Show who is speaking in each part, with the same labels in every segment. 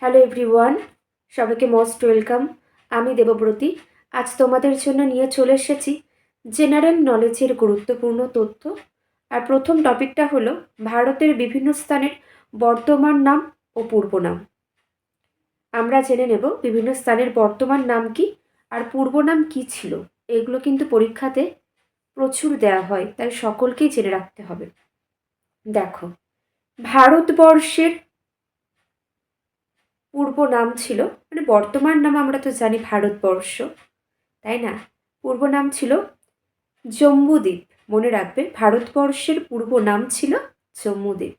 Speaker 1: Hello everyone, সবাইকে most welcome. আমি দেবব্রতী। আজ তোমাদের জন্য নিয়ে চলে এসেছি জেনারেল নলেজের গুরুত্বপূর্ণ তথ্য। আর প্রথম টপিকটা হলো ভারতের বিভিন্ন স্থানের বর্তমান নাম ও পূর্ব নাম। আমরা জেনে নেব বিভিন্ন স্থানের বর্তমান নাম কি আর পূর্ব নাম কি ছিল। এগুলো কিন্তু পরীক্ষাতে প্রচুর দেওয়া হয়, তাই সকলকেই জেনে রাখতে হবে। দেখো, ভারতবর্ষের পূর্ব নাম ছিল, মানে বর্তমান নাম আমরা তো জানি ভারতবর্ষ, তাই না? পূর্ব নাম ছিল জম্বুদ্বীপ। মনে রাখবে, ভারতবর্ষের পূর্ব নাম ছিল জম্বুদ্বীপ।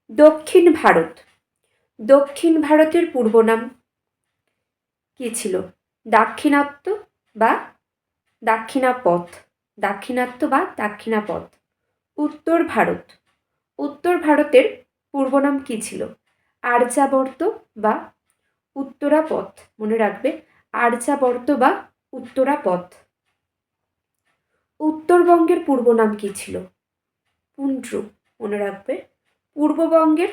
Speaker 1: দক্ষিণ ভারত, দক্ষিণ ভারতের পূর্ব নাম কি ছিল? দাক্ষিণাত্য বা দাক্ষিণাপথ, দাক্ষিণাত্য বা দাক্ষিণাপথ। উত্তর ভারত, উত্তর ভারতের পূর্ব নাম কি ছিল? আর্যাবর্ত বা উত্তরাপথ। মনে রাখবে, আর্যাবর্ত বা উত্তরাপথ। উত্তরবঙ্গের পূর্ব নাম কি ছিল? পুন্ড্র। মনে রাখবে, পূর্ববঙ্গের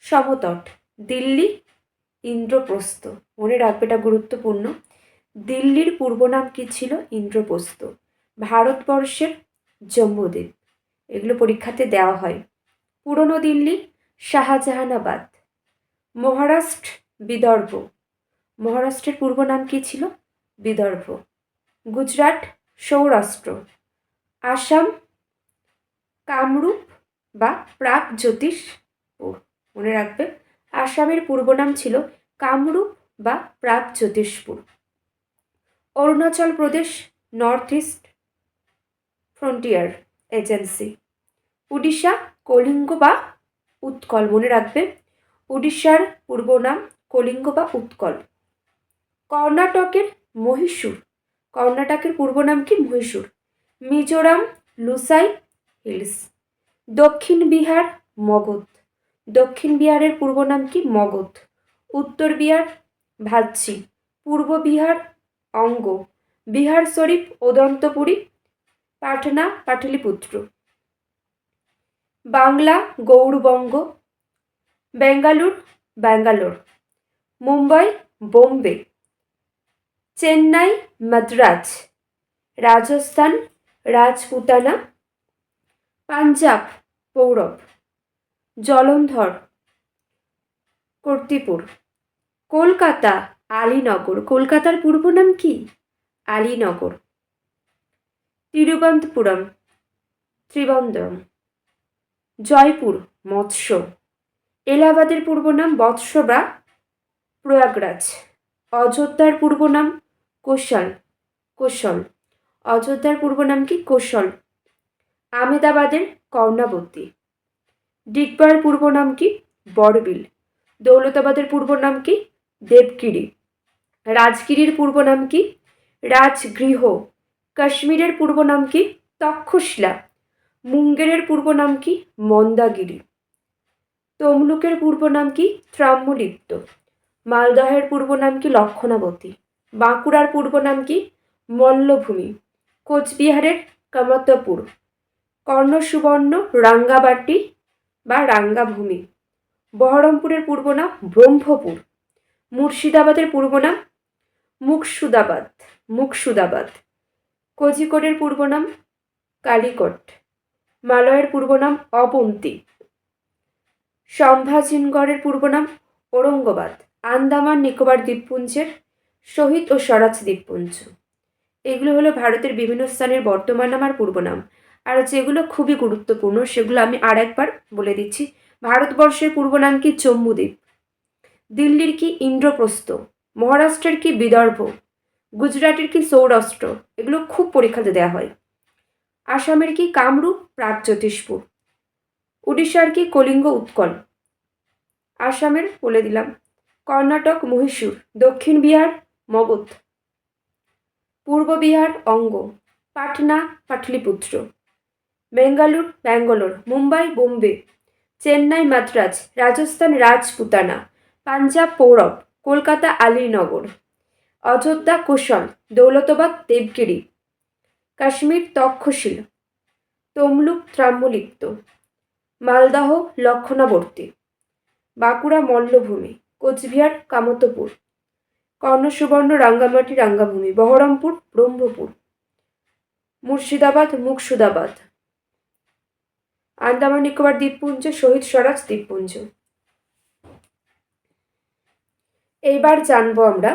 Speaker 1: সমতট দিল্লি, ইন্দ্রপ্রস্থ। মনে রাখবে, এটা গুরুত্বপূর্ণ। দিল্লির পূর্ব নাম কি ছিল? ইন্দ্রপ্রস্থ। ভারতবর্ষের জম্বুদ্বীপ। এগুলো পরীক্ষাতে দেওয়া হয়। পুরনো দিল্লি শাহজাহানাবাদ। মহারাষ্ট্র বিদর্ভ। মহারাষ্ট্রের পূর্ব নাম কি ছিল? বিদর্ভ। গুজরাট সৌরাষ্ট্র। আসাম কামরূপ বা প্রাগজ্যোতিষপুর। মনে রাখবে, আসামের পূর্ব নাম ছিল কামরূপ বা Pragjyotishpur. Arunachal Pradesh North East Frontier Agency. Orissa Kalinga বা উৎকল। মনে রাখবে, উড়িষ্যার পূর্ব নাম কলিঙ্গ বা উৎকল। কর্ণাটকের মহীশূর। কর্ণাটকের পূর্ব নাম কি? মহীশূর। মিজোরাম লুসাই হিলস। দক্ষিণ বিহার মগধ। দক্ষিণ বিহারের পূর্ব নাম কি? মগধ। উত্তর বিহার ভাজ্জি। পূর্ব বিহার অঙ্গ। বিহার শরীফ ওদন্তপুরী। পাটনা পাটলিপুত্র। বাংলা গৌড়বঙ্গ। বেঙ্গালুর ব্যাঙ্গালোর। মুম্বাই বোম্বে। চেন্নাই মাদ্রাজ। রাজস্থান রাজপুতানা। পাঞ্জাব পৌরব। জলন্ধর কর্তিপুর। কলকাতা আলীনগর। কলকাতার পূর্ব নাম কি? আলীনগর। তিরুবনন্তপুরম ত্রিবন্দরম। জয়পুর মৎস্য। এলাহাবাদের পূর্ব নাম বৎস বা প্রয়াগরাজ। অযোধ্যার পূর্ব নাম কোশল। কোশল। অযোধ্যার পূর্ব নাম কি? কোশল। আমেদাবাদের কর্ণাবতী। ডিগবয়ের পূর্ব নাম কি? বড়বিল। দৌলতাবাদের পূর্ব নাম কি? দেবগিরি। রাজগিরির পূর্ব নাম কি? রাজগৃহ। কাশ্মীরের পূর্ব নাম কি? তক্ষশিলা। মুঙ্গেরের পূর্ব নাম কি? মন্দাগিরি। তমলুকের পূর্ব নাম কি? ত্রাম্যলিপ্ত। মালদহের পূর্ব নাম কি? লক্ষণাবতী। বাঁকুড়ার পূর্ব নাম কি? মল্লভূমি। কোচবিহারের কামতপুর। কর্ণসুবর্ণ রাঙ্গাবাটি বা রাঙ্গাভূমি। বহরমপুরের পূর্ব নাম ব্রহ্মপুর। মুর্শিদাবাদের পূর্ব নাম মুকসুদাবাদ। মুকসুদাবাদ। কোঝিকোডের পূর্ব নাম কালিকট। মালয়ের পূর্ব নাম অবন্তী। সম্ভাজিনগড়ের পূর্ব নাম ঔরঙ্গাবাদ। আন্দামান নিকোবর দ্বীপপুঞ্জের শহীদ ও স্বরাজ দ্বীপপুঞ্জ। এগুলো হলো ভারতের বিভিন্ন স্থানের বর্তমান নাম আর পূর্ব নাম। আর যেগুলো খুবই গুরুত্বপূর্ণ সেগুলো আমি আর একবার বলে দিচ্ছি। ভারতবর্ষের পূর্ব নাম কি? জম্বুদ্বীপ। দিল্লির কি? ইন্দ্রপ্রস্থ। মহারাষ্ট্রের কি? বিদর্ভ। গুজরাটের কি? সৌরাষ্ট্র। এগুলো খুব পরীক্ষাতে দেওয়া হয়। আসামের কি? কামরূপ প্রাগজ্যোতিষপুর। উড়িষ্যার কি? কলিঙ্গ উৎকল। আসামের বলে দিলাম। কর্ণাটক মহীশূর। দক্ষিণ বিহার মগধ। পূর্ব বিহার অঙ্গ। পাটনা পাটলিপুত্র। বেঙ্গালুর ব্যাঙ্গালোর। মুম্বাই বোম্বে। চেন্নাই মাদ্রাজ। রাজস্থান রাজপুতানা। পাঞ্জাব পৌরব। কলকাতা আলীনগর। অযোধ্যা কোশল। দৌলতাবাদ দেবগিরি। কাশ্মীর তক্ষশিল। তমলুক ত্রাম্যলিপ্ত। মালদহ লক্ষণাবর্তী। বাঁকুড়া মল্লভূমি, কোচবিহার কামতপুর, কর্ণসুবর্ণ রাঙ্গামাটি রাঙ্গাভূমি, বহরমপুর ব্রহ্মপুর, মুর্শিদাবাদ মুর্শিদাবাদ। আন্দামান নিকোবর দ্বীপপুঞ্জ শহীদ স্বরাজ দ্বীপপুঞ্জ। এইবার জানবো আমরা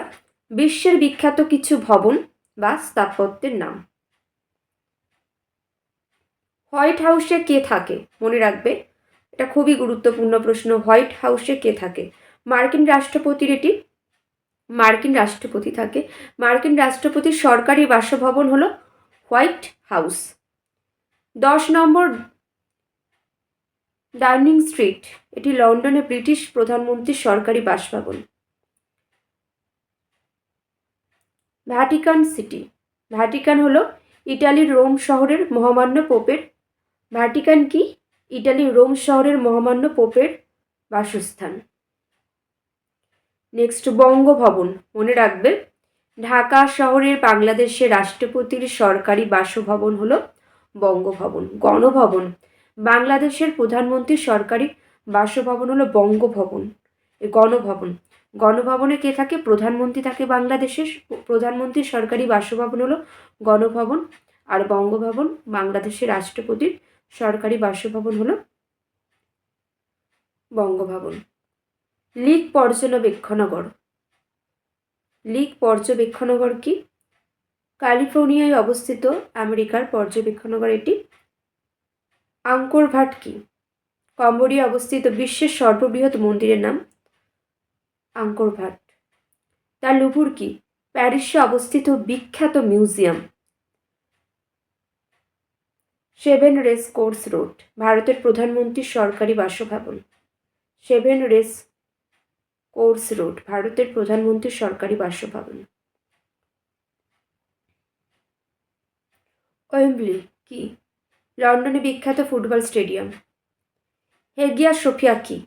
Speaker 1: বিশ্বের বিখ্যাত কিছু ভবন বা স্থাপত্যের নাম। হোয়াইট হাউসে কে থাকে? মনে রাখবে, এটা খুবই গুরুত্বপূর্ণ প্রশ্ন। হোয়াইট হাউসে কে থাকে? মার্কিন রাষ্ট্রপতির এটি মার্কিন রাষ্ট্রপতি থাকে। মার্কিন রাষ্ট্রপতির সরকারি বাসভবন হলো হোয়াইট হাউস। 10 নম্বর ডাউনিং স্ট্রিট, এটি লন্ডনে ব্রিটিশ প্রধানমন্ত্রীর সরকারি বাসভবন। ভ্যাটিকান সিটি, ভ্যাটিকান হলো ইটালির রোম শহরের মহামান্য পোপের ভ্যাটিকান কি? ইটালির রোম শহরের মহামান্য পোপের বাসস্থান। নেক্সট বঙ্গভবন, মনে রাখবে ঢাকা শহরের বাংলাদেশের রাষ্ট্রপতির সরকারি বাসভবন হলো বঙ্গভবন। গণভবন, বাংলাদেশের প্রধানমন্ত্রীর সরকারি বাসভবন হলো বঙ্গভবন। গণভবন, গণভবনে কে থাকে? প্রধানমন্ত্রী থাকে বাংলাদেশের। প্রধানমন্ত্রীর সরকারি বাসভবন হলো গণভবন। আর বঙ্গভবন বাংলাদেশের রাষ্ট্রপতির সরকারি বাসভবন হলো বঙ্গভবন। লিক পর্যবেক্ষণাগার, লিক পর্যবেক্ষণাগার কি? ক্যালিফোর্নিয়ায় অবস্থিত আমেরিকার পর্যবেক্ষণাগার এটি। আঙ্কর ভাট কি? কম্বোডিয়া অবস্থিত বিশ্বের সর্ববৃহৎ মন্দিরের নাম আঙ্কর ভাট। দ্য লুভর কি? প্যারিসে অবস্থিত বিখ্যাত মিউজিয়াম। 7 রেস কোর্স রোড, ভারতের প্রধানমন্ত্রীর সরকারি বাসভবন। 7 রেস কোর্স রোড, ভারতের প্রধানমন্ত্রীর সরকারি বাসভবন। ওয়েম্বলি কি? লন্ডনে বিখ্যাত ফুটবল স্টেডিয়াম। হেগিয়া সোফিয়া কি?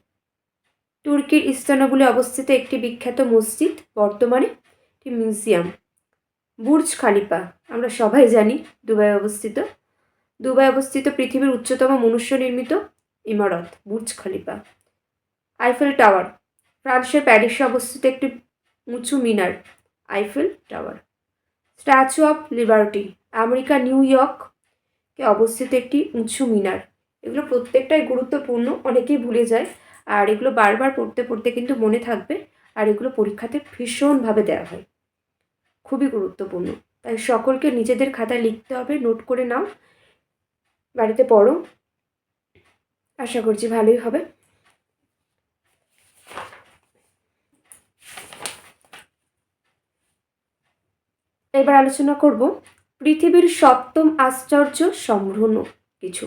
Speaker 1: তুর্কির ইস্তানবুলে অবস্থিত একটি বিখ্যাত মসজিদ, বর্তমানে একটি মিউজিয়াম। বুর্জ খালিফা, আমরা সবাই জানি দুবাই অবস্থিত। দুবাই অবস্থিত পৃথিবীর উচ্চতম মনুষ্য নির্মিত ইমারত বুর্জ খলিফা। আইফেল টাওয়ার, ফ্রান্সের প্যারিসে অবস্থিত একটি উঁচু মিনার, Eiffel Tower. Statue of Liberty, America New ইয়র্কে অবস্থিত একটি উঁচু মিনার। এগুলো প্রত্যেকটাই গুরুত্বপূর্ণ, অনেকেই ভুলে যায়। আর এগুলো বারবার পড়তে পড়তে কিন্তু মনে থাকবে। আর এগুলো পরীক্ষাতে ভীষণভাবে দেওয়া হয়, খুবই গুরুত্বপূর্ণ। তাই সকলকে নিজেদের খাতায় লিখতে হবে, নোট করে নাও, বাড়িতে পড়ো। আশা করছি ভালোই হবে। এবার আলোচনা করব পৃথিবীর 7ম আশ্চর্য সম্ভ্রম কিছু।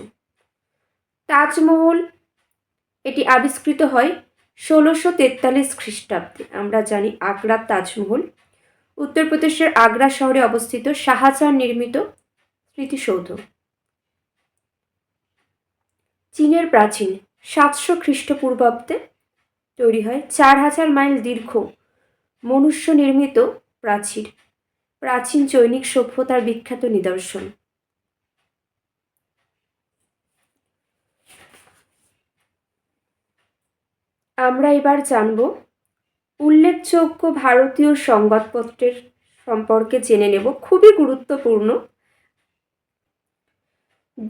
Speaker 1: তাজমহল, এটি আবিষ্কৃত হয় 1643 খ্রিস্টাব্দে। আমরা জানি আগ্রার তাজমহল উত্তরপ্রদেশের আগ্রা শহরে অবস্থিত শাহজাহান নির্মিত স্মৃতিসৌধ। চীনের প্রাচীন 700 খ্রিস্টপূর্বাব্দে তৈরি হয় 4000 মাইল দীর্ঘ মনুষ্য নির্মিত প্রাচীর, প্রাচীন চৈনিক সভ্যতার বিখ্যাত নিদর্শন। আমরা এবার জানব উল্লেখযোগ্য ভারতীয় সংবাদপত্রের সম্পর্কে জেনে নেব, খুবই গুরুত্বপূর্ণ।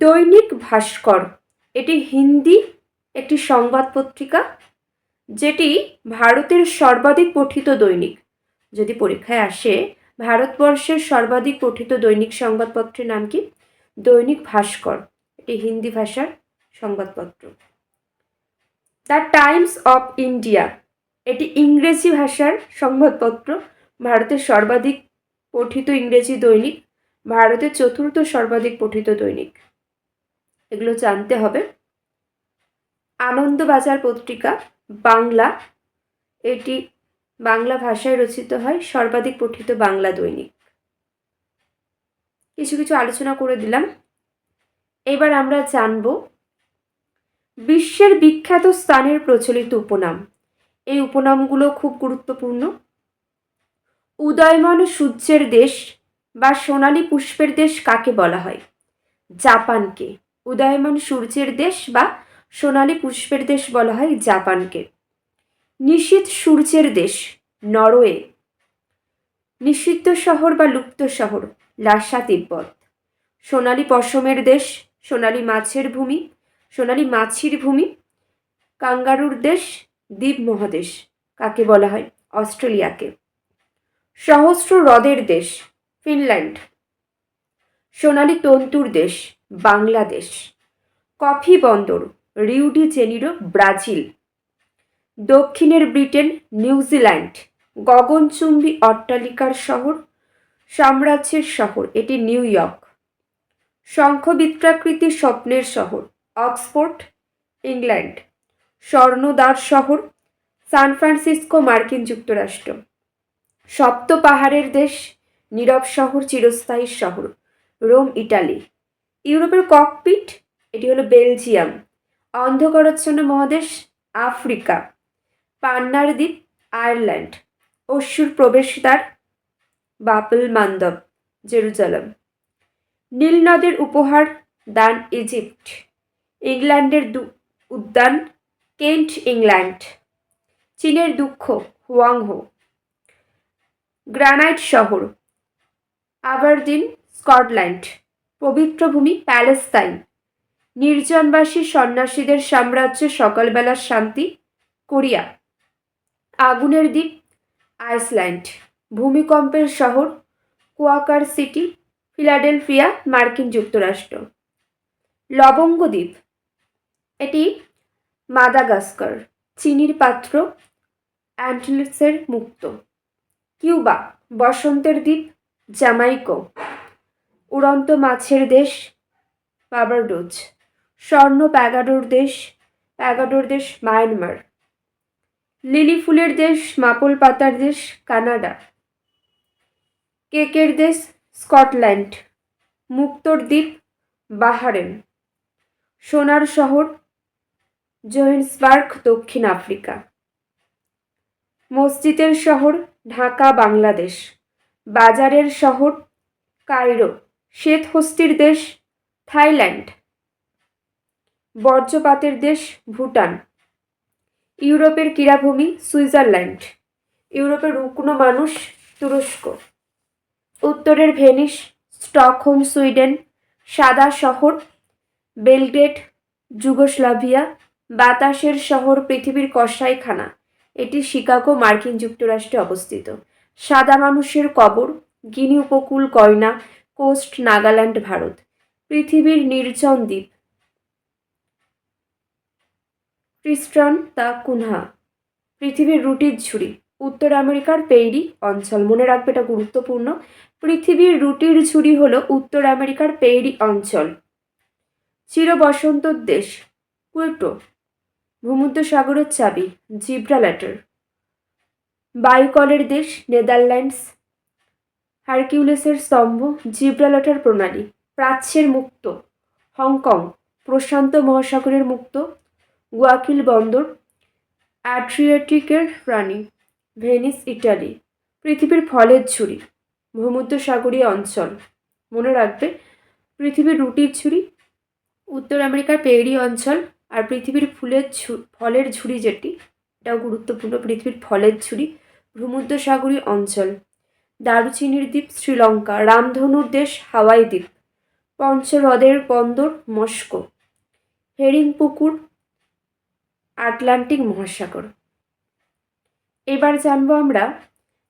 Speaker 1: দৈনিক ভাস্কর, এটি হিন্দি একটি সংবাদ পত্রিকা, যেটি ভারতের সর্বাধিক পঠিত দৈনিক। যদি পরীক্ষায় আসে ভারতবর্ষের সর্বাধিক পঠিত দৈনিক সংবাদপত্রের নাম কি? দৈনিক ভাস্কর, এটি হিন্দি ভাষার সংবাদপত্র। দ্য টাইমস অফ ইন্ডিয়া, এটি ইংরেজি ভাষার সংবাদপত্র, ভারতের সর্বাধিক পঠিত ইংরেজি দৈনিক, ভারতের 4র্থ সর্বাধিক পঠিত দৈনিক। এগুলো জানতে হবে। আনন্দবাজার পত্রিকা বাংলা, এটি বাংলা ভাষায় রচিত হয়, সর্বাধিক পঠিত বাংলা দৈনিক। কিছু কিছু আলোচনা করে দিলাম। এবার আমরা জানব বিশ্বের বিখ্যাত স্থানের প্রচলিত উপনাম। এই উপনামগুলো খুব গুরুত্বপূর্ণ। উদয়মান সূর্যের দেশ বা সোনালী পুষ্পের দেশ কাকে বলা হয়? জাপানকে। উদয়মান সূর্যের দেশ বা সোনালী পুষ্পের দেশ বলা হয় জাপানকে। নিশীথ সূর্যের দেশ নরওয়ে। নিষিদ্ধ শহর বা লুপ্ত শহর লাসা তিব্বত। সোনালী পশমের দেশ, সোনালী মাছের ভূমি, সোনালী মাছির ভূমি, কাঙ্গারুর দেশ, দ্বীপ মহাদেশ কাকে বলা হয়? অস্ট্রেলিয়াকে। সহস্র হ্রদের দেশ ফিনল্যান্ড। সোনালী তন্তুর দেশ বাংলাদেশ। কফি বন্দর রিও ডি জেনিরো ব্রাজিল। দক্ষিণের ব্রিটেন নিউজিল্যান্ড। গগনচুম্বী অট্টালিকার শহর সাম্রাজ্যের শহর এটি নিউ ইয়র্ক। শঙ্খবৃত্তাকৃতির স্বপ্নের শহর অক্সফোর্ড ইংল্যান্ড। স্বর্ণদ্বার শহর সান ফ্রান্সিসকো মার্কিন যুক্তরাষ্ট্র। সপ্ত পাহাড়ের দেশ নীরব শহর চিরস্থায়ী শহর রোম ইটালি। ইউরোপের ককপিট এটি হলো বেলজিয়াম। অন্ধকারাচ্ছন্ন মহাদেশ আফ্রিকা। পান্নার দ্বীপ আয়ারল্যান্ড। অশ্রুর প্রবেশদ্বার বাপল মান্দব জেরুজালেম। নীল নদের উপহার দান ইজিপ্ট। ইংল্যান্ডের উদ্যান কেন্ট ইংল্যান্ড। চীনের দুঃখ হুয়াংহো। গ্রানাইট শহর আবারদিন স্কটল্যান্ড। পবিত্র ভূমি প্যালেস্তাইন। নির্জনবাসী সন্ন্যাসীদের সাম্রাজ্য সকালবেলার শান্তি কোরিয়া। আগুনের দ্বীপ আইসল্যান্ড। ভূমিকম্পের শহর কোয়াকার সিটি ফিলাডেলফিয়া মার্কিন যুক্তরাষ্ট্র। লবঙ্গ দ্বীপ এটি মাদাগাস্কার। চিনির পাত্র অ্যান্টিলসের মুক্ত। কিউবা বসন্তের দ্বীপ জামাইকো। উড়ন্ত মাছের দেশ বার্বাডোস। স্বর্ণ প্যাগাডোর দেশ মায়ানমার। লিলি ফুলের দেশ মাপল পাতার দেশ কানাডা। কেকের দেশ স্কটল্যান্ড। মুক্তোর দ্বীপ বাহারেন। সোনার শহর জোহেন্সবার্গ দক্ষিণ আফ্রিকা। মসজিদের শহর ঢাকা বাংলাদেশ। বাজারের শহর কায়রো। শ্বেতহস্তির দেশ থাইল্যান্ড। বর্জ্যপাতের দেশ ভুটান। ইউরোপের ক্রীড়াভূমি সুইজারল্যান্ড। ইউরোপের রুগ্ন মানুষ তুরস্ক। উত্তরের ভেনিস স্টকহোম সুইডেন। সাদা শহর বেলগ্রেড যুগোস্লাভিয়া। বাতাসের শহর পৃথিবীর কসাইখানা এটি শিকাগো মার্কিন যুক্তরাষ্ট্রে অবস্থিত। সাদা মানুষের কবর গিনি উপকূল গয়না কোস্ট নাগাল্যান্ড ভারত। পৃথিবীর নির্জন দ্বীপ ট্রিস্টান দা কুনহা। পৃথিবীর রুটির ঝুড়ি উত্তর আমেরিকার পেইরি অঞ্চল। মনে রাখবে এটা গুরুত্বপূর্ণ। পৃথিবীর রুটির ঝুড়ি হলো উত্তর আমেরিকার পেইরি অঞ্চল। চির বসন্তর দেশ পুয়ের্টো। ভূমধ্যসাগরের চাবি জিব্রাল্টার। বায়ুকলের দেশ নেদারল্যান্ডস। হারকিউলিসের স্তম্ভ জিব্রাল্টার প্রণালী। প্রাচ্যের মুক্ত হংকং। প্রশান্ত মহাসাগরের মুক্ত গুয়াকিল বন্দর। অ্যাড্রিয়াটিকের প্রাণী ভেনিস ইটালি। পৃথিবীর ফলের ঝুড়ি ভূমধ্যসাগরীয় অঞ্চল। মনে রাখবে পৃথিবীর রুটির ঝুড়ি উত্তর আমেরিকার পেরি অঞ্চল। আর পৃথিবীর ফলের ঝুড়ি যেটি এটাও গুরুত্বপূর্ণ। পৃথিবীর ফলের ঝুড়ি ভূমধ্যসাগরীয় অঞ্চল। দারুচিনির দ্বীপ শ্রীলঙ্কা। রামধনুর দেশ হাওয়াই দ্বীপ। পঞ্চহ্রদের বন্দর মস্কো। হেরিং পুকুর আটলান্টিক মহাসাগর। এবার জানবো আমরা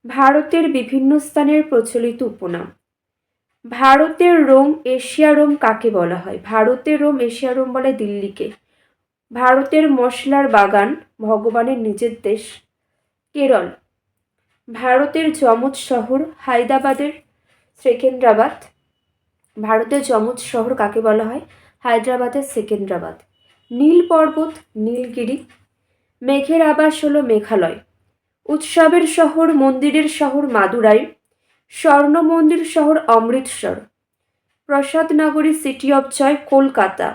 Speaker 1: ভারতের বিভিন্ন স্থানের প্রচলিত উপনাম। ভারতের রোম এশিয়া রোম কাকে বলা হয়? ভারতের রোম এশিয়া রোম বলে দিল্লিকে। ভারতের মশলার বাগান ভগবানের নিজের দেশ কেরল। ভারতের যমজ শহর হায়দ্রাবাদের সেকেন্দ্রাবাদ। ভারতের যমজ শহর কাকে বলা হয়? হায়দ্রাবাদের সেকেন্দ্রাবাদ। নীল পর্বত নীলগিরি। মেঘের আবাস হলো মেঘালয়। উৎসবের শহর মন্দিরের শহর মাদুরাই। স্বর্ণ মন্দির শহর অমৃতসর। প্রসাদ নগরী সিটি অফ জয় কলকাতা।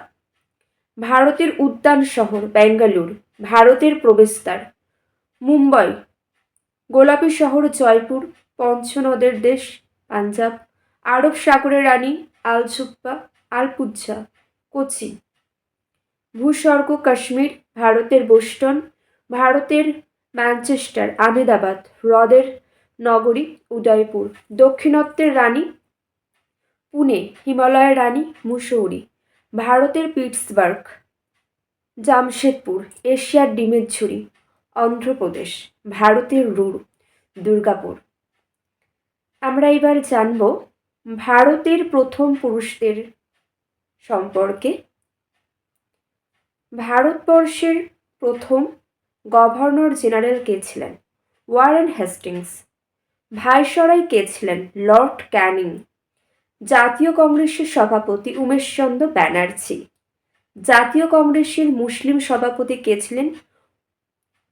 Speaker 1: ভারতের উদ্যান শহর বেঙ্গালুরু। ভারতের প্রবেশদ্বার মুম্বাই। গোলাপী শহর জয়পুর। পঞ্চনদের দেশ পাঞ্জাব। আরব সাগরের রানী আলজুব্বা আলপুজ্জা কোচি। ভূস্বর্গ কাশ্মীর। ভারতের বোস্টন। ম্যানচেস্টার, আহমেদাবাদ, হ্রদের নগরী উদয়পুর, দক্ষিণত্বের রানী পুনে, হিমালয়ের রানী মুসৌরি, ভারতের পিটসবার্গ, জামশেদপুর, এশিয়ার ডিমের ঝুড়ি অন্ধ্রপ্রদেশ, ভারতের রুর, দুর্গাপুর। আমরা এবার জানব ভারতের প্রথম পুরুষদের সম্পর্কে। ভারতবর্ষের প্রথম গভর্নর জেনারেল কে ছিলেন? Warren Hastings. ভাইসরয় কে ছিলেন? লর্ড ক্যানিং। জাতীয় কংগ্রেসের সভাপতি উমেশচন্দ্র ব্যানার্জি। জাতীয় কংগ্রেসের মুসলিম সভাপতি কে ছিলেন?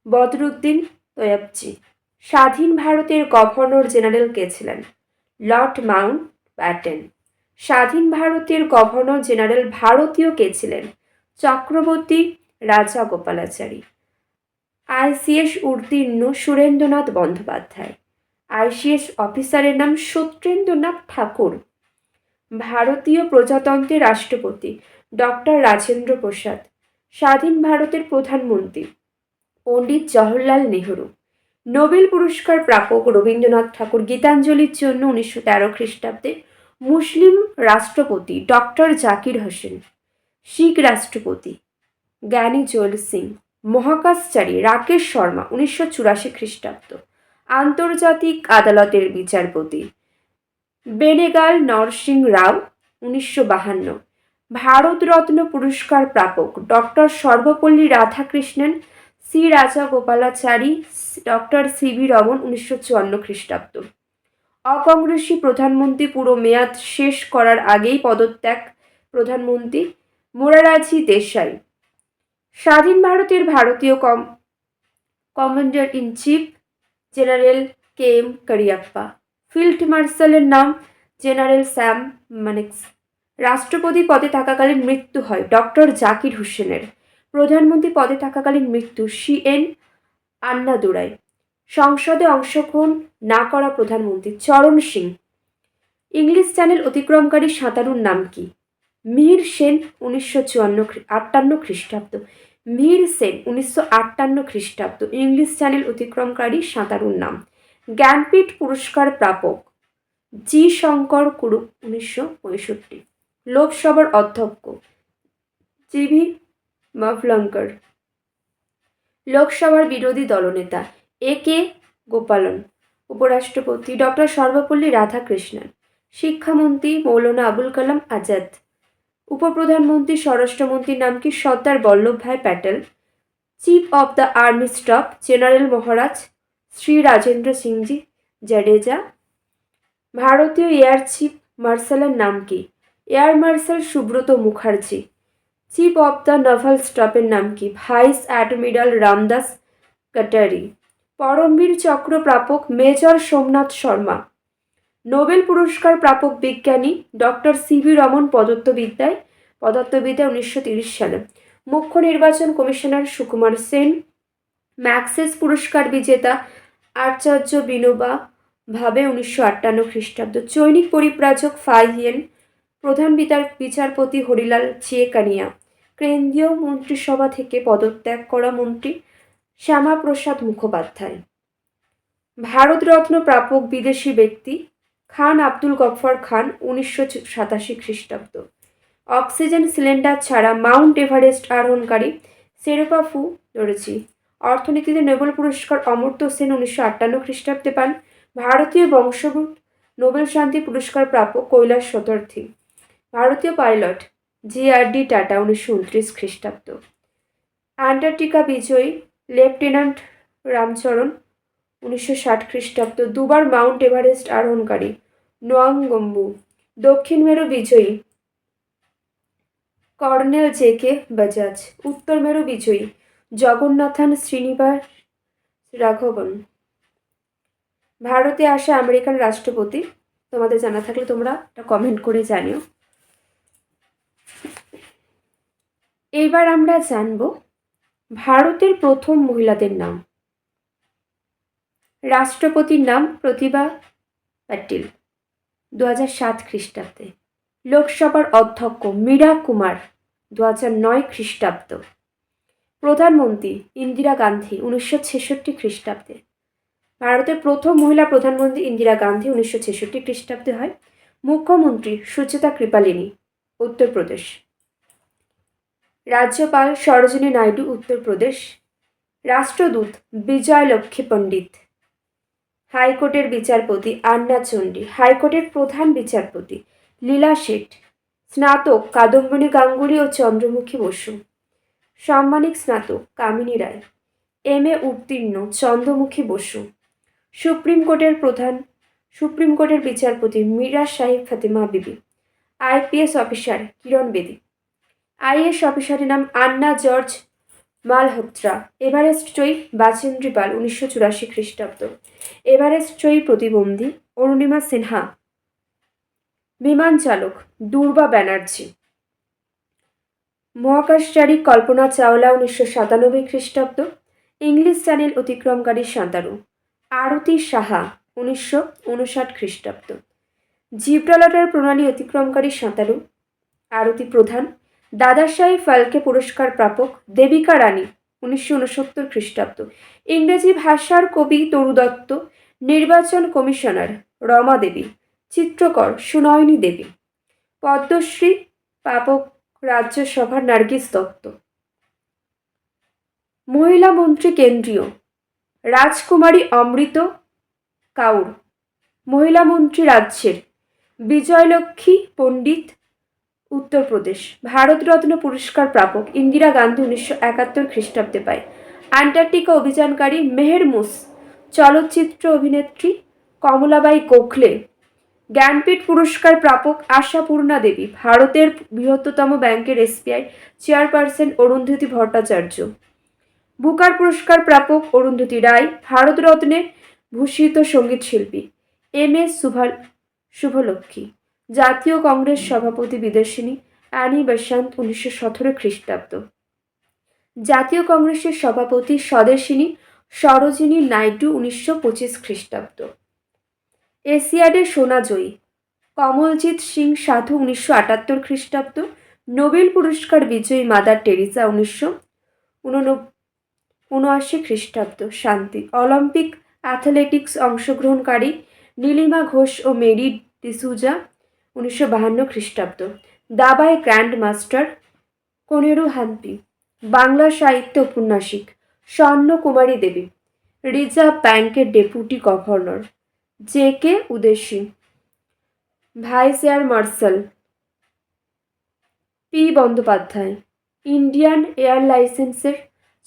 Speaker 1: বদরুদ্দিন তৈয়বজি। স্বাধীন ভারতের গভর্নর জেনারেল কে ছিলেন? Lord Mount Batten. স্বাধীন ভারতের গভর্নর জেনারেল ভারতীয় কে ছিলেন? চক্রবর্তী রাজা গোপালাচারী। আইসিএস উত্তীর্ণ সুরেন্দ্রনাথ বন্দ্যোপাধ্যায়। আইসিএস অফিসারের নাম সত্যেন্দ্রনাথ ঠাকুর। ভারতীয় প্রজাতন্ত্রের রাষ্ট্রপতি ডক্টর রাজেন্দ্র প্রসাদ। স্বাধীন ভারতের প্রধানমন্ত্রী পণ্ডিত জওহরলাল নেহরু। নোবেল পুরস্কার প্রাপক রবীন্দ্রনাথ ঠাকুর। গীতাঞ্জলির জন্য 1913 খ্রিস্টাব্দে মুসলিম রাষ্ট্রপতি ডক্টর জাকির হোসেন। শিখ রাষ্ট্রপতি জ্ঞানী জৈল সিং। মহাকাশচারী রাকেশ শর্মা 1984 খ্রিস্টাব্দ। আন্তর্জাতিক আদালতের বিচারপতি বেনেগাল নরসিং রাও 1952। ভারতরত্ন পুরস্কার প্রাপক doctor Sarvepalli Radhakrishnan, C Rajagopalachari, doctor CV Raman 1954 খ্রিস্টাব্দ। অকংগ্রেসী প্রধানমন্ত্রী পুরো মেয়াদ শেষ করার আগেই পদত্যাগ প্রধানমন্ত্রী মোরারজি দেশাই। স্বাধীন ভারতের ভারতীয় commander in chief general K M Cariappa. Field মার্শালের নাম জেনারেল স্যাম মানেক্স। রাষ্ট্রপতি পদে থাকাকালীন মৃত্যু হয় ডক্টর জাকির হোসেনের। প্রধানমন্ত্রী পদে থাকাকালীন মৃত্যু CN আন্নাদুরাই। সংসদে অংশগ্রহণ না করা প্রধানমন্ত্রী চরণ সিং। ইংলিশ চ্যানেল অতিক্রমকারী সাঁতারুর নাম কি? মিহির সেন 1958 খ্রিস্টাব্দ। মিহির সেন 1958 খ্রিস্টাব্দ ইংলিশ চ্যানেল অতিক্রমকারী সাঁতারুর নাম। জ্ঞানপীঠ পুরস্কার প্রাপক জি শঙ্কর কুরুপ 1965। লোকসভার অধ্যক্ষ জিভি মাভলঙ্কর। লোকসভার বিরোধী দলনেতা AK গোপালন। উপরাষ্ট্রপতি ডক্টর সর্বপল্লী রাধাকৃষ্ণন। শিক্ষামন্ত্রী মৌলানা আবুল কালাম আজাদ। উপপ্রধানমন্ত্রী স্বরাষ্ট্রমন্ত্রীর নাম কি? Sardar Vallabhbhai Patel. Chief of the army staff general Maharaj Shri Rajendra Sinhji Jadeja. ভারতীয় এয়ার চিফ মার্শালের নাম কি? Air marshal Subroto Mukherjee. Chief of the naval স্টাফের নাম কি? Vice admiral Ramdas Katari. পরমবীর চক্র প্রাপক মেজর সোমনাথ শর্মা। নোবেল পুরস্কার প্রাপক বিজ্ঞানী ডক্টর সিভি রমন পদার্থবিদ্যায় 1930 সালে। মুখ্য নির্বাচন কমিশনার সুকুমার সেন। ম্যাক্সেস পুরস্কার বিজেতা আচার্য বিনোবা ভাবে 1958 খ্রিস্টাব্দ। চৈনিক পরিব্রাজক ফাহিয়েন। প্রধান বিচারপতি হরিলাল চিয়েকানিয়া। কেন্দ্রীয় মন্ত্রিসভা থেকে পদত্যাগ করা মন্ত্রী শ্যামাপ্রসাদ মুখোপাধ্যায়। ভারতরত্ন প্রাপক বিদেশি ব্যক্তি খান আব্দুল গফফর খান 1987 খ্রিস্টাব্দ। অক্সিজেন সিলিন্ডার ছাড়া মাউন্ট এভারেস্ট আরোহণকারী শেরপা ফু দরজি। অর্থনীতিতে নোবেল পুরস্কার অমর্ত্য সেন 1958 খ্রিস্টাব্দে পান। ভারতীয় বংশোদ্ভূত নোবেল শান্তি পুরস্কার প্রাপক কৈলাস সতর্থী। ভারতীয় পাইলট GRD টাটা 1929 খ্রিস্টাব্দ। অ্যান্টার্কটিকা বিজয়ী লেফটেন্যান্ট রামচরণ 1960 খ্রিস্টাব্দ। দুবার মাউন্ট এভারেস্ট আরোহণকারী নোয়াংগম্বু। দক্ষিণ মেরু বিজয়ী কর্নেল JK বাজাজ। উত্তর মেরু বিজয়ী জগন্নাথন শ্রীনিবাস রাঘবন। ভারতে আসা আমেরিকান রাষ্ট্রপতি তোমাদের জানা থাকলে তোমরা এটা কমেন্ট করে জানিও। এইবার আমরা জানব ভারতের প্রথম মহিলাদের নাম। রাষ্ট্রপতির নাম প্রতিভা পাটিল 2007 খ্রিস্টাব্দে। লোকসভার অধ্যক্ষ মীরা কুমার 2009 খ্রিস্টাব্দ। প্রধানমন্ত্রী ইন্দিরা গান্ধী 1966 খ্রিস্টাব্দে। ভারতের প্রথম মহিলা প্রধানমন্ত্রী ইন্দিরা গান্ধী 1966 খ্রিস্টাব্দে হয়। মুখ্যমন্ত্রী সুচেতা কৃপালিনী, উত্তরপ্রদেশ। রাজ্যপাল সরোজিনী নাইডু, উত্তরপ্রদেশ। রাষ্ট্রদূত বিজয় লক্ষ্মী পণ্ডিত। হাইকোর্টের বিচারপতি আন্না চণ্ডী। হাইকোর্টের প্রধান বিচারপতি লীলা শেঠ। স্নাতক কাদম্বিনী গাঙ্গুলি ও চন্দ্রমুখী বসু। সাম্মানিক স্নাতক কামিনী রায়। এম.এ উত্তীর্ণ চন্দ্রমুখী বসু। সুপ্রিম কোর্টের বিচারপতি মীরা সাহিব ফাতেমা বিবি। আইপিএস অফিসার কিরণ বেদি। আইএস অফিসারের নাম আন্না জর্জ মালহোত্রা। এভারেস্ট জয়ী বাচেন্দ্রী পাল 1984 খ্রিস্টাব্দ। এভারেস্ট জয়ী প্রতিবন্ধী অরুণিমা সিনহা। বিমান চালক দুর্বা ব্যানার্জি। মহাকাশচারী কল্পনা চাওলা 1997 খ্রিস্টাব্দ। ইংলিশ চ্যানেল অতিক্রমকারী সাঁতারু আরতি সাহা 1959 খ্রিস্টাব্দ। জিব্রাল্টার প্রণালী অতিক্রমকারী সাঁতারু আরতি প্রধান। দাদাসাহেব ফালকে পুরস্কার প্রাপক দেবিকা রানী 1969 খ্রিস্টাব্দ। ইংরেজি ভাষার কবি তরু দত্ত। নির্বাচন কমিশনার রমা দেবী। চিত্রকর সুনয়নী দেবী। পদ্মশ্রী প্রাপক রাজ্যসভার নার্গিস দত্ত। মহিলা মন্ত্রী কেন্দ্রীয় রাজকুমারী অমৃত কাউর। মহিলা মন্ত্রী রাজ্যের বিজয়লক্ষ্মী পণ্ডিত, উত্তরপ্রদেশ। ভারতরত্ন পুরস্কার প্রাপক ইন্দিরা গান্ধী 1971 খ্রিস্টাব্দে পায়। অ্যান্টার্কটিকা অভিযানকারী মেহের মুস। চলচ্চিত্র অভিনেত্রী কমলাবাই গোখলে। জ্ঞানপীঠ পুরস্কার প্রাপক আশাপূর্ণা দেবী। ভারতের বৃহত্তম ব্যাংকের SBI chairperson Arundhati Bhattacharya. Booker পুরস্কার প্রাপক অরুন্ধতী রায়। ভারতরত্নে ভূষিত সঙ্গীত শিল্পী এম.এস শুভলক্ষ্মী। জাতীয় কংগ্রেস সভাপতি বিদেশিনী অ্যানি বেসান্ত 1917 খ্রিস্টাব্দ। জাতীয় কংগ্রেসের সভাপতি স্বদেশিনী সরোজিনী নাইডু 1925 খ্রিস্টাব্দ। এশিয়াডে সোনা জয়ী কমলজিৎ সিং সাধু 1978 খ্রিস্টাব্দ। নোবেল পুরস্কার বিজয়ী মাদার টেরিসা 1979 খ্রিস্টাব্দ। শান্তি অলিম্পিক অ্যাথলেটিক্স অংশগ্রহণকারী নীলিমা ঘোষ ও মেরি ডিসুজা 1952 খ্রিস্টাব্দ। দাবায় গ্র্যান্ড মাস্টার কোনেরু হাম্পি। বাংলা সাহিত্য উপন্যাসিক স্বর্ণকুমারী দেবী। রিজার্ভ ব্যাংকের deputy governor J K. Udeshi. Vice air marshal P Bandyopadhyay. Indian air লাইসেন্সের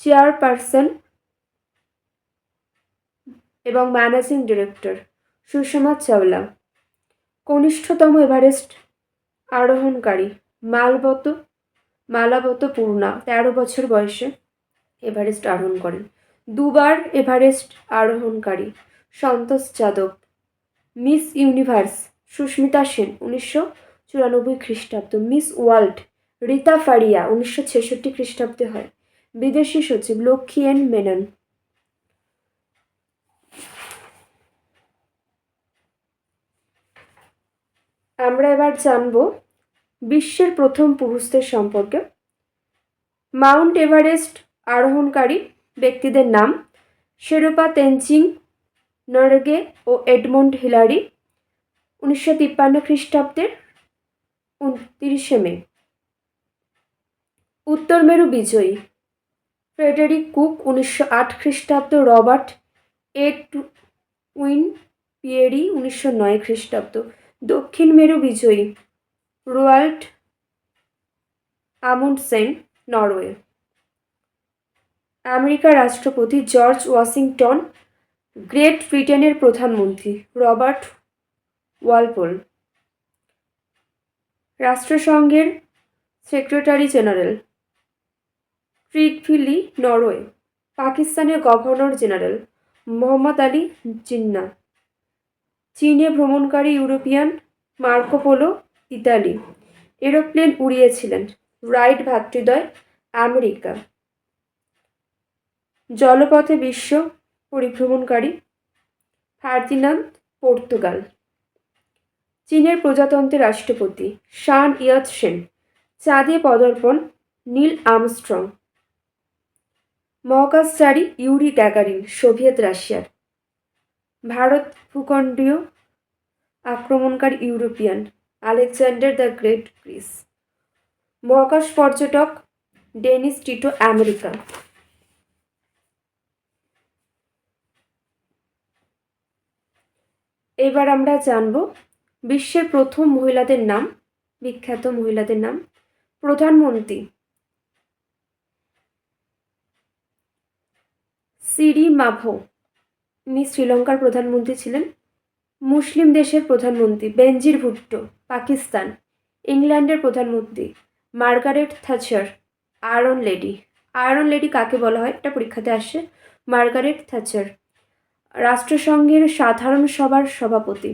Speaker 1: চেয়ারপারসন এবং ম্যানেজিং ডিরেক্টর সুষমা চাওলা। কনিষ্ঠতম এভারেস্ট আরোহণকারী মালাবত পূর্ণা 13 বছর বয়সে এভারেস্ট আরোহণ করেন। দুবার এভারেস্ট আরোহণকারী সন্তোষ যাদব। মিস ইউনিভার্স সুস্মিতা সেন 1994 খ্রিস্টাব্দ। মিস ওয়ার্ল্ড রীতা ফারিয়া 1966 খ্রিস্টাব্দে হয়। বিদেশি সচিব লক্ষ্মী এন মেনন। আমরা এবার জানব বিশ্বের প্রথম পুরুষদের সম্পর্কে। মাউন্ট এভারেস্ট আরোহণকারী ব্যক্তিদের নাম শেরপা তেনজিং নরগে ও এডমন্ড হিলারি 1953 খ্রিস্টাব্দের 29 মে। উত্তর মেরু বিজয়ী ফ্রেডেরিক কুক 1908 খ্রিস্টাব্দ। রবার্ট এডউইন পিয়েরি 1909 খ্রিস্টাব্দ। দক্ষিণ মেরু বিজয়ী রোয়াল্ড আমুন্ডসেন, নরওয়ে। আমেরিকার রাষ্ট্রপতি জর্জ ওয়াশিংটন। গ্রেট ব্রিটেনের প্রধানমন্ত্রী রবার্ট ওয়ালপোল। রাষ্ট্রসংঘের সেক্রেটারি জেনারেল ট্রিগভিলি, নরওয়ে। পাকিস্তানের গভর্নর জেনারেল মোহাম্মদ আলী জিন্নাহ। চীনে ভ্রমণকারী European Marco Polo, Italy. Aeroplane উড়িয়েছিলেন রাইট ভ্রাতৃদ্বয়, আমেরিকা। জলপথে বিশ্ব পরিভ্রমণকারী ফার্দিনান্দ, পর্তুগাল। চীনের প্রজাতন্ত্রের রাষ্ট্রপতি শান ইয়াত সেন। চাঁদে পদার্পণ নীল আর্মস্ট্রং। মহাকাশচারী ইউরি গ্যাগারিন, সোভিয়েত রাশিয়ার। ভারত ভূখণ্ডীয় আক্রমণকারী European, Alexander the great, Greece. মহাকাশ পর্যটক ডেনিস টিটো, আমেরিকা। এবার আমরা জানব বিশ্বের প্রথম মহিলাদের নাম, বিখ্যাত মহিলাদের নাম। প্রধানমন্ত্রী সিরি মাভো, ইনি শ্রীলঙ্কার প্রধানমন্ত্রী ছিলেন। মুসলিম দেশের প্রধানমন্ত্রী বেনজির ভুট্টো, পাকিস্তান। ইংল্যান্ডের প্রধানমন্ত্রী Margaret Thatcher, iron lady. Iron lady কাকে বলা হয়, এটা পরীক্ষাতে আসে। Margaret Thatcher. রাষ্ট্রসংঘের সাধারণ সভার সভাপতি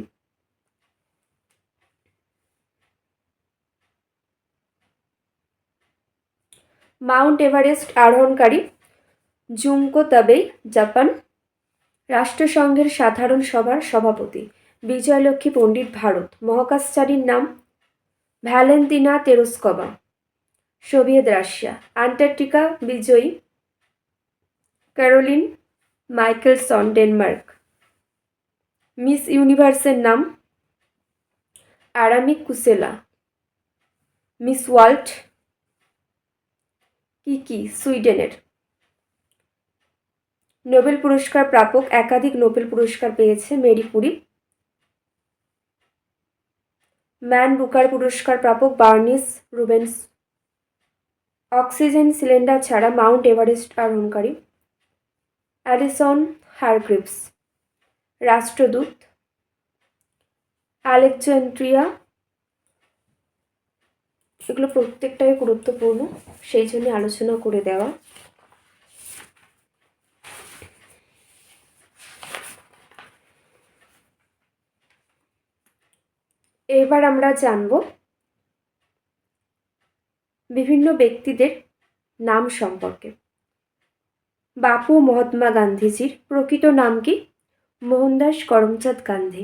Speaker 1: মাউন্ট এভারেস্ট আরোহণকারী জুঙ্কো তাবেই, জাপান। রাষ্ট্রসংঘের সাধারণ সভার সভাপতি বিজয়লক্ষ্মী পণ্ডিত, ভারত। মহাকাশচারীর নাম ভ্যালেন্তিনা তেরস্কভা, সোভিয়েত রাশিয়া। অ্যান্টার্কটিকা বিজয়ী ক্যারোলিন মাইকেলসন, ডেনমার্ক। মিস ইউনিভার্সের নাম আরামিক কুসেলা। মিস ওয়ার্ল্ড কিকি, সুইডেনের। নোবেল পুরস্কার প্রাপক, একাধিক নোবেল পুরস্কার পেয়েছে মেরি কুরি। ম্যান বুকার পুরস্কার প্রাপক বার্নিস রুবেন্স। অক্সিজেন সিলিন্ডার ছাড়া মাউন্ট এভারেস্ট আরোহণকারী অ্যালিসন হারগ্রিভস। রাষ্ট্রদূত আলেকজান্দ্রিয়া। এগুলো প্রত্যেকটাই গুরুত্বপূর্ণ, সেই জন্য আলোচনা করে দেওয়া। এবার আমরা জানব বিভিন্ন ব্যক্তিদের নাম সম্পর্কে। বাপু মহাত্মা গান্ধীজির প্রকৃত নাম কি? মোহনদাস করমচাঁদ গান্ধী।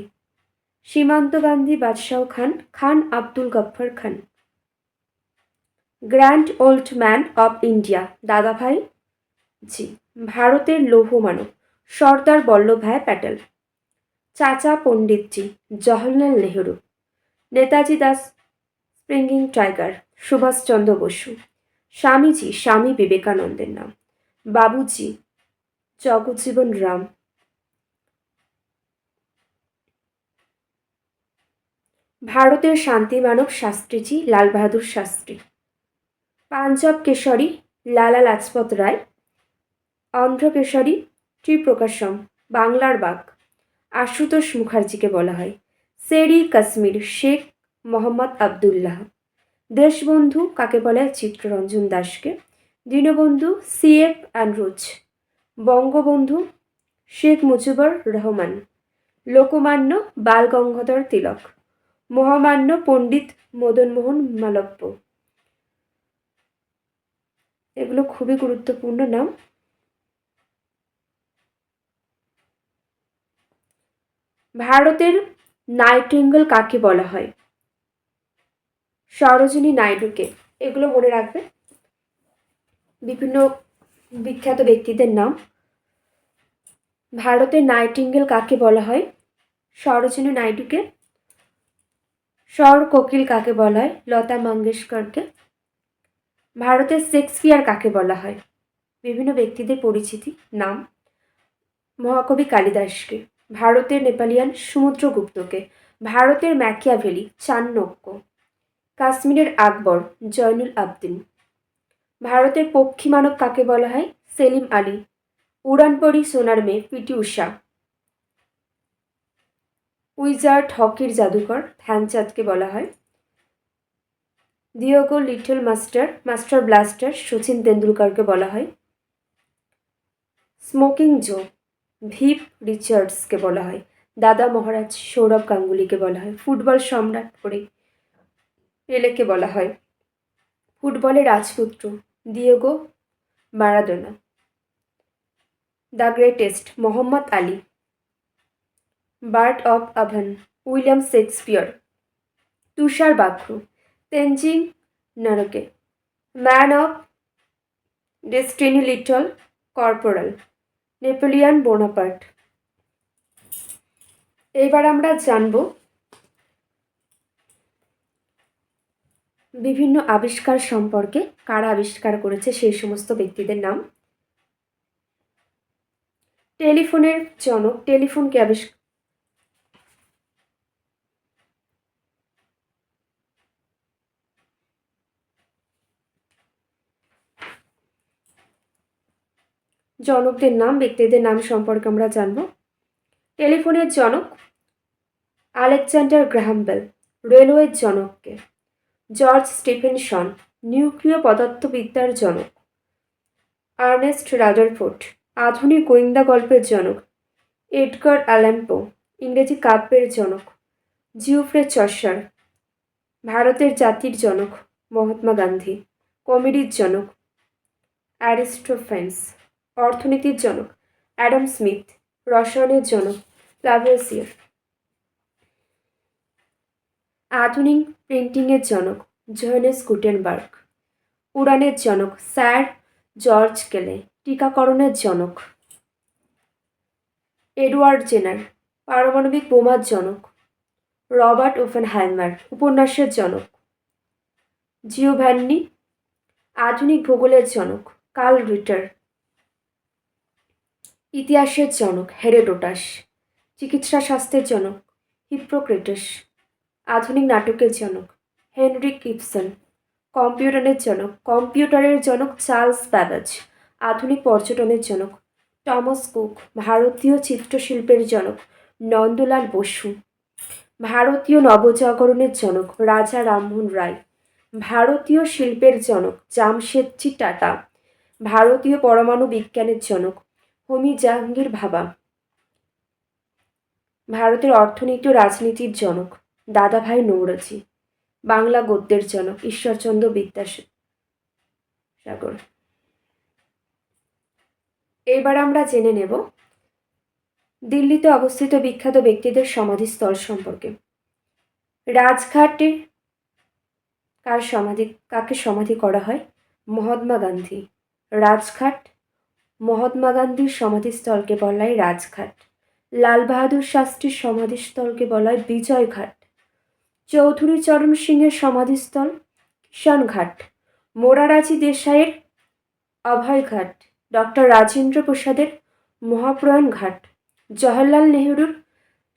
Speaker 1: সীমান্ত Gandhi Badshah Khan, Khan Abdul Ghaffar Khan. Grand old man of India, Dadabhai ji. ভারতের লৌহ মানব সর্দার বল্লভভাই প্যাটেল। চাচা পণ্ডিতজি জওহরলাল নেহরু। নেতাজি দাস স্প্রিংিং টাইগার, সুভাষচন্দ্র বসু। স্বামীজি স্বামী বিবেকানন্দের নাম। বাবুজি জগজ্জীবন রাম। ভারতের শান্তি মানব শাস্ত্রীজি লাল বাহাদুর শাস্ত্রী। পাঞ্জাব কেশরী লালা লাজপত রায়। অন্ধ্র কেশরী ত্রিপ্রকাশম, বাংলার বাঘ। আশুতোষ মুখার্জিকে বলা হয় শেরি কাশ্মীর, শেখ মোহাম্মদ আবদুল্লাহ। দেশবন্ধু কাকে বলা হয়? চিত্তরঞ্জন দাসকে। Deenabandhu C F Andrews. বঙ্গবন্ধু শেখ মুজিবুর রহমান। লোকমান্য বাল গঙ্গাধর তিলক। মহামান্য পণ্ডিত মদনমোহন মালব্য। এগুলো খুবই গুরুত্বপূর্ণ নাম। ভারতের নাইটিঙ্গেল কাকে বলা হয়? সরোজিনী নাইডুকে। এগুলো মনে রাখবে, বিভিন্ন বিখ্যাত ব্যক্তিদের নাম। ভারতের নাইটিঙ্গেল কাকে বলা হয়? সরোজিনী নাইডুকে। স্বর কোকিল কাকে বলা হয়? লতা মঙ্গেশকরকে। ভারতের শেক্সপিয়ার কাকে বলা হয়? বিভিন্ন ব্যক্তিদের পরিচিতি নাম। মহাকবি কালিদাসকে। ভারতের নেপালিয়ান সমুদ্রগুপ্তকে। ভারতের ম্যাকিয়াভেলি চাণক্য। কাশ্মীরের আকবর জয়নুল আবদিন। ভারতের পক্ষী মানব কাকে বলা হয়? সেলিম আলী। উড়ানপরি সোনার মেয়ে পিটি ঊষা। উইজার্ড হকির জাদুকর ধ্যানচাঁদকে বলা হয়। Diego little master, master blaster Sachin তেন্ডুলকরকে বলা হয়। স্মোকিং জো ভিপ রিচার্ডসকে বলা হয়। দাদা মহারাজ সৌরভ গাঙ্গুলিকে বলা হয়। ফুটবল সম্রাট করে পেলেকে বলা হয়। ফুটবলের রাজপুত্র Diego Maradona. The greatest Muhammad Ali. Bard of Avon William Shakespeare. তুষার বাক্রু তেনজিং নরকে। Man of destiny little corporal, Napoleon Bonaparte. এবার আমরা জানব বিভিন্ন আবিষ্কার সম্পর্কে, কারা আবিষ্কার করেছে সেই সমস্ত ব্যক্তিদের নাম। টেলিফোনের জনক, টেলিফোনকে জনকদের নাম, ব্যক্তিদের নাম সম্পর্কে আমরা জানব। টেলিফোনের জনক আলেকজান্ডার গ্রাহাম বেল। রেলওয়ের জনককে জর্জ স্টিফেনসন। নিউক্লিয় পদার্থবিদ্যার জনক আর্নেস্ট রাদারফোর্ড। আধুনিক গোয়েন্দা গল্পের জনক এডগার অ্যালান পো। ইংরেজি কাব্যের জনক জিওফ্রে চসার। ভারতের জাতির জনক মহাত্মা গান্ধী। কমেডির জনক অ্যারিস্টোফেন্স। অর্থনীতির জনক অ্যাডাম স্মিথ। রসায়নের জনক লাভোসিয়ার। আধুনিক প্রিন্টিংয়ের জনক জোহানেস গুটেনবার্গ। উড়ানের জনক স্যার জর্জ কেলে। টিকাকরণের জনক এডওয়ার্ড জেনার। পারমাণবিক বোমার জনক রবার্ট ওপেনহাইমার। উপন্যাসের জনক জিওভান্নি। আধুনিক ভূগোলের জনক কার্ল রিটার। ইতিহাসের জনক হেরোডোটাস। চিকিৎসা শাস্ত্রের জনক হিপ্পোক্রেটাস। আধুনিক নাটকের জনক হেনরিক ইবসন। কম্পিউটারের জনক চার্লস ব্যাবেজ। আধুনিক পর্যটনের জনক টমাস কুক। ভারতীয় চিত্রশিল্পের জনক নন্দলাল বসু। ভারতীয় নবজাগরণের জনক রাজা রামমোহন রায়। ভারতীয় শিল্পের জনক জামশেদজি টাটা। ভারতীয় পরমাণু বিজ্ঞানের জনক হোমি জাহাঙ্গীর ভাবা। ভারতের অর্থনীতি ও রাজনীতির জনক দাদাভাই নৌরোজি। বাংলা গদ্যের জনক ঈশ্বরচন্দ্র বিদ্যাসাগর। এবার আমরা জেনে নেব দিল্লিতে অবস্থিত বিখ্যাত ব্যক্তিদের সমাধিস্থল সম্পর্কে। রাজঘাটে কাকে সমাধি করা হয়? মহাত্মা গান্ধী। রাজঘাট মহাত্মা গান্ধীর সমাধিস্থলকে বলা হয় রাজঘাট। লাল বাহাদুর শাস্ত্রীর সমাধিস্থলকে বলা হয় বিজয়ঘাট। চৌধুরী চরণ সিংয়ের সমাধিস্থল কিষানঘাট। মোরারজি দেশাইয়ের অভয়ঘাট। ডক্টর রাজেন্দ্র প্রসাদের মহাপ্রয়াণ ঘাট। জওহরলাল নেহরুর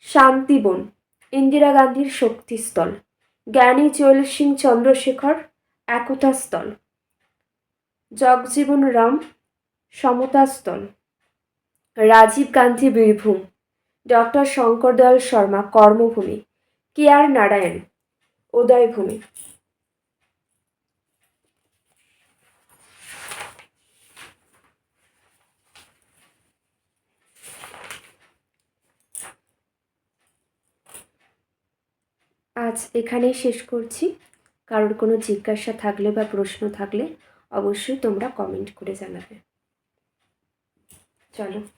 Speaker 1: শান্তিবন। ইন্দিরা গান্ধীর শক্তিস্থল। জ্ঞানী জৈল সিং চন্দ্রশেখর একতা স্থল। জগজীবন রাম সমতা স্থল। রাজীব গান্ধী বীরভূম। ডক্টর শঙ্কর দয়াল শর্মা কর্মভূমি। কে আর নারায়ণ উদয়ভূমি। আজ এখানেই শেষ করছি। কারোর কোনো জিজ্ঞাসা থাকলে বা প্রশ্ন থাকলে অবশ্যই তোমরা কমেন্ট করে জানাবে। চলো।